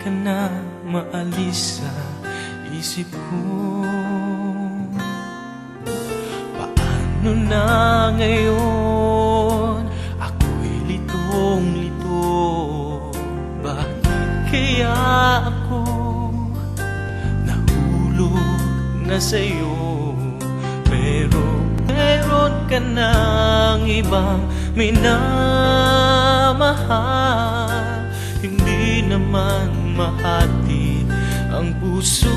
ka na maalis sa isip ko. Paano na ngayon? Ako'y litong-lito. Bakit kaya ako nahulog na sa'yo? Pero meron ka ng ibang minamahal. Hindi naman mahati ang puso.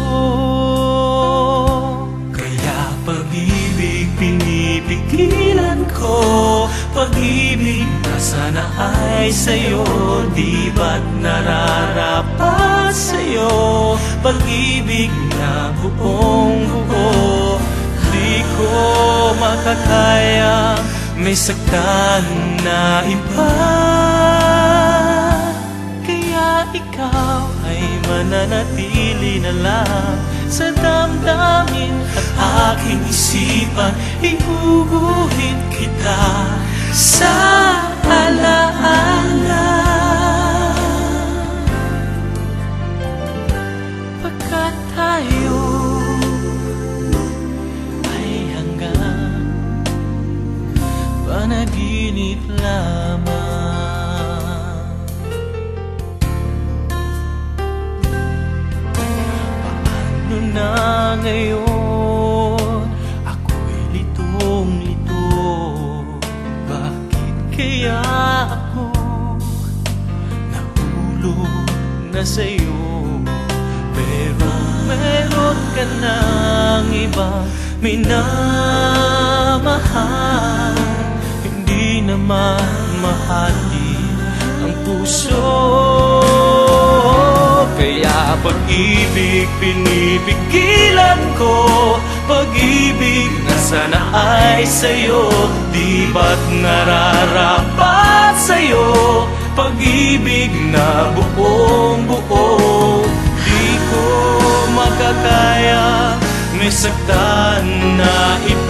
Kaya pag-ibig pinipigilan ko. Pag-ibig na sana ay sa'yo, di ba't nararapat sa'yo? Pag-ibig na buong buo, di ko makakaya may saktan na iba. Kaya ikaw ay mananatili na lang sa damdamin at aking isipan. Ihuguhit kita sa alaala. Pagkat tayo panaginip lamang. Paano na ngayon? Ako'y litong-lito. Bakit kaya ako nahulog na sa'yo? Pero meron ka ng ibang minamahal. Hindi naman mahati ang puso. Kaya pag-ibig pinipigilan ko. Pag-ibig na sana ay sa'yo, di ba't nararapat sa'yo? Pag-ibig na buong buo, di ko makakaya may saktan na iba.